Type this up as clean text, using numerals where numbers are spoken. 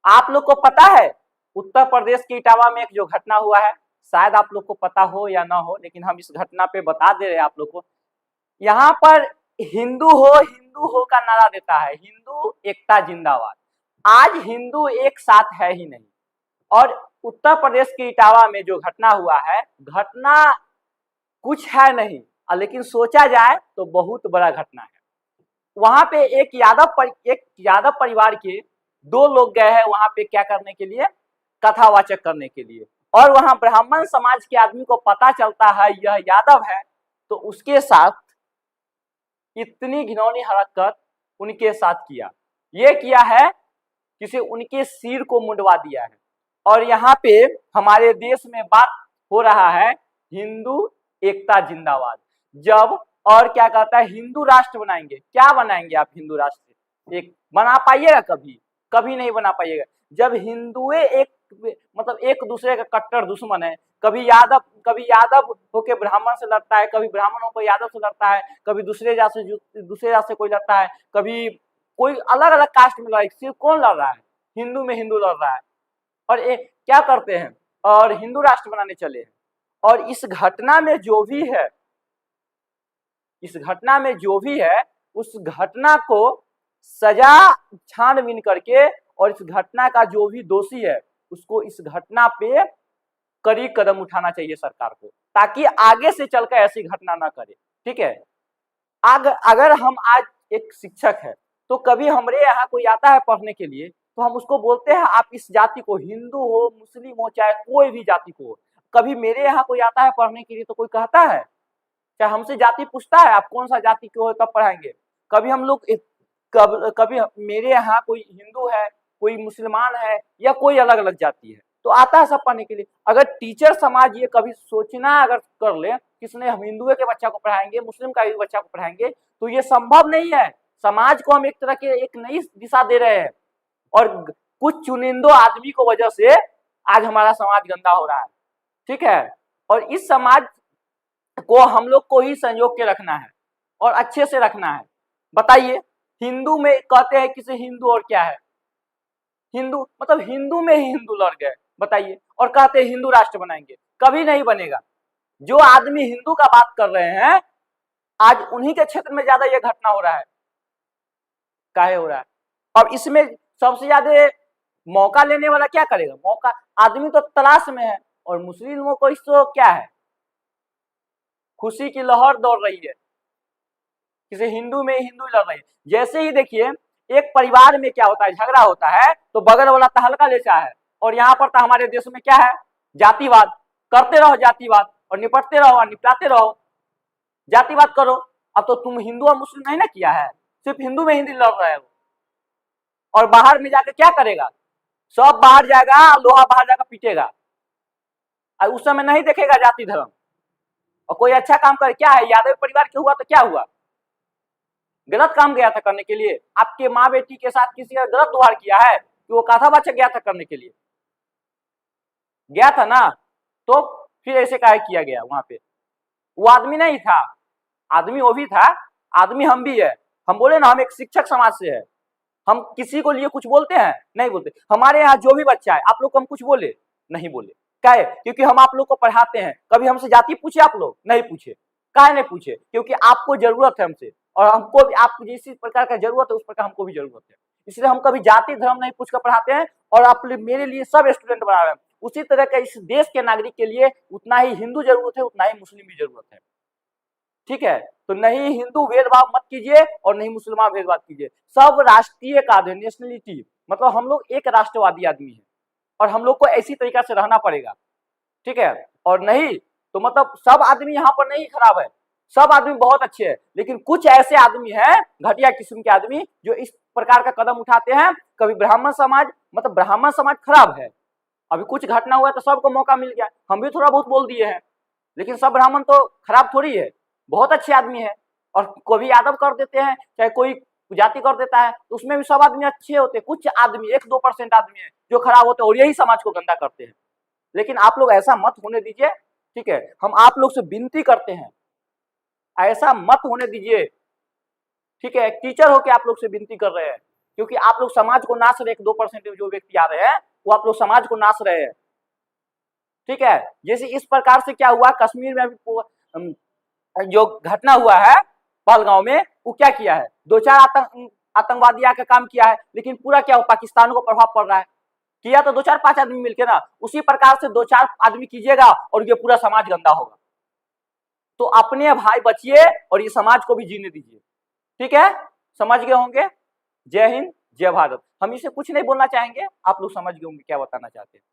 आप लोग को पता है उत्तर प्रदेश के इटावा में एक जो घटना हुआ है, शायद आप लोग को पता हो या ना हो, लेकिन हम इस घटना पे बता दे रहे हैं आप लोग को। यहाँ पर हिंदू हो का नारा देता है, हिंदू एकता जिंदाबाद। आज हिंदू एक साथ है ही नहीं। और उत्तर प्रदेश के इटावा में जो घटना हुआ है, घटना कुछ है नहीं, लेकिन सोचा जाए तो बहुत बड़ा घटना है। वहां पे एक यादव परिवार के दो लोग गए हैं वहां पे क्या करने के लिए, कथावाचक करने के लिए। और वहां ब्राह्मण समाज के आदमी को पता चलता है यह यादव है, तो उसके साथ इतनी घिनौनी हरकत उनके साथ किया। ये किया है किसी उनके सिर को मुंडवा दिया है। और यहाँ पे हमारे देश में बात हो रहा है हिंदू एकता जिंदाबाद। जब और क्या कहता है हिंदू राष्ट्र बनाएंगे, क्या बनाएंगे आप हिंदू राष्ट्र? एक बना पाइएगा? कभी कभी नहीं बना पाइएगा। जब हिंदुए एक मतलब एक दूसरे का कट्टर दुश्मन है, कभी यादव होके ब्राह्मण से लड़ता है, कभी ब्राह्मण होकर यादव से लड़ता है, कभी दूसरे जात से कोई लड़ता है, कभी कोई अलग अलग कास्ट में लड़ा, सिर्फ कौन लड़ रहा है? हिंदू में हिंदू लड़ रहा है। और क्या करते हैं, और हिंदू राष्ट्र बनाने चले हैं। और इस घटना में जो भी है, उस घटना को सजा छानबीन करके, और इस घटना का जो भी दोषी है उसको इस घटना पे कड़ी कदम उठाना चाहिए सरकार को, ताकि आगे से चलकर ऐसी घटना ना करे। ठीक है, अगर हम आज एक शिक्षक है तो कभी हमारे यहाँ कोई आता है पढ़ने के लिए तो हम उसको बोलते हैं आप इस जाति को, हिंदू हो मुस्लिम हो चाहे कोई भी जाति को हो। कभी मेरे यहाँ कोई आता है पढ़ने के लिए तो कोई कहता है, चाहे हमसे जाति पूछता है आप कौन सा जाति के हो तब पढ़ाएंगे? कभी हम लोग कभी मेरे यहाँ कोई हिंदू है, कोई मुसलमान है, या कोई अलग अलग जाति है तो आता है सब पढ़ने के लिए। अगर टीचर समाज ये कभी सोचना अगर कर ले किसने हम हिंदुओं के बच्चा को पढ़ाएंगे, मुस्लिम का भी बच्चा को पढ़ाएंगे, तो ये संभव नहीं है। समाज को हम एक तरह के एक नई दिशा दे रहे हैं, और कुछ चुनिंदो आदमी को वजह से आज हमारा समाज गंदा हो रहा है। ठीक है, और इस समाज को हम लोग को ही संजोग के रखना है और अच्छे से रखना है। बताइए, हिंदू में कहते हैं किसी हिंदू, और क्या है हिंदू? मतलब हिंदू में ही हिंदू लड़ गए, बताइए। और कहते हैं हिंदू राष्ट्र बनाएंगे, कभी नहीं बनेगा। जो आदमी हिंदू का बात कर रहे हैं आज उन्हीं के क्षेत्र में ज्यादा ये घटना हो रहा है। काहे हो रहा है? अब इसमें सबसे ज्यादा मौका लेने वाला क्या करेगा? मौका आदमी तो तलाश में है, और मुस्लिमों को इसको क्या है, खुशी की लहर दौड़ रही है, किसी हिंदू में हिंदू लड़ रही है। जैसे ही देखिए एक परिवार में क्या होता है, झगड़ा होता है तो बगल वाला तहलका लेता है। और यहाँ पर तो हमारे देश में क्या है, जातिवाद। करते रहो जातिवाद और निपटते रहो और निपटाते रहो। जातिवाद करो। अब तो तुम हिंदू और मुस्लिम नहीं ना किया है, सिर्फ हिंदू में हिंदू लड़ रहे हो। और बाहर में जाकर क्या करेगा? सब बाहर जाएगा, लोहा बाहर जाकर पीटेगा, और उस समय नहीं देखेगा जाति धर्म। और कोई अच्छा काम करे, क्या है यादव परिवार के हुआ तो क्या हुआ? गलत काम गया था करने के लिए। आपके माँ बेटी के साथ किसी का गलत व्यवहार किया है कि वो कथावाचक गया था करने के लिए, गया था ना, तो फिर ऐसे काहे किया गया? वहां पे वो आदमी नहीं था, आदमी वो भी था, आदमी हम भी है। हम बोले ना हम एक शिक्षक समाज से है, हम किसी को लिए कुछ बोलते हैं? नहीं बोलते। हमारे यहाँ जो भी बच्चा है, आप लोग को हम कुछ बोले? नहीं बोले। काहे? क्योंकि हम आप लोग को पढ़ाते हैं। कभी हमसे जाति पूछे आप लोग? नहीं पूछे। काहे नहीं पूछे? क्योंकि आपको जरूरत है हमसे, और हमको भी आपको जिस प्रकार का जरूरत है उस प्रकार हमको भी जरूरत है। इसलिए हम कभी जाति धर्म नहीं पूछ कर पढ़ाते हैं, और आप मेरे लिए सब स्टूडेंट बना रहे हैं। उसी तरह का इस देश के नागरिक के लिए उतना ही हिंदू जरूरत है, उतना ही मुस्लिम भी जरूरत है। ठीक है, तो नहीं हिंदू भेदभाव मत कीजिए और नहीं मुसलमान भेदभाव कीजिए। सब राष्ट्रीय का नेशनलिटी, मतलब हम लोग एक राष्ट्रवादी आदमी है, और हम लोग को ऐसी तरीका से रहना पड़ेगा। ठीक है, और नहीं तो मतलब सब आदमी यहाँ पर नहीं खराब है, सब आदमी बहुत अच्छे हैं, लेकिन कुछ ऐसे आदमी हैं, घटिया किस्म के आदमी, जो इस प्रकार का कदम उठाते हैं। कभी ब्राह्मण समाज, मतलब ब्राह्मण समाज खराब है। अभी कुछ घटना हुआ तो सबको मौका मिल गया, हम भी थोड़ा बहुत बोल दिए हैं, लेकिन सब ब्राह्मण तो खराब थोड़ी है, बहुत अच्छे आदमी है। और कभी यादव कर देते हैं, चाहे कोई जाति कर देता है, तो उसमें भी सब आदमी अच्छे होते हैं। कुछ आदमी 1-2% आदमी है जो खराब होते हैं, और यही समाज को गंदा करते हैं। लेकिन आप लोग ऐसा मत होने दीजिए। ठीक है, हम आप लोग से विनती करते हैं, ऐसा मत होने दीजिए। ठीक है, टीचर होके आप लोग से विनती कर रहे हैं, क्योंकि आप लोग समाज को नाश रहे, 1-2% जो व्यक्ति आ रहे हैं वो आप लोग समाज को नाश रहे हैं। ठीक है, जैसे इस प्रकार से क्या हुआ कश्मीर में अभी जो घटना हुआ है पहलगांव में, वो क्या किया है, 2-4 आतंकवादी आकर काम किया है, लेकिन पूरा क्या पाकिस्तान को प्रभाव पड़ रहा है। किया तो 2-4-5 आदमी मिलकर ना, उसी प्रकार से 2-4 आदमी कीजिएगा और ये पूरा समाज गंदा होगा। तो अपने भाई बचिए और ये समाज को भी जीने दीजिए। ठीक है, समझ गए होंगे। जय हिंद, जय भारत। हम इसे कुछ नहीं बोलना चाहेंगे, आप लोग समझ गए होंगे क्या बताना चाहते हैं।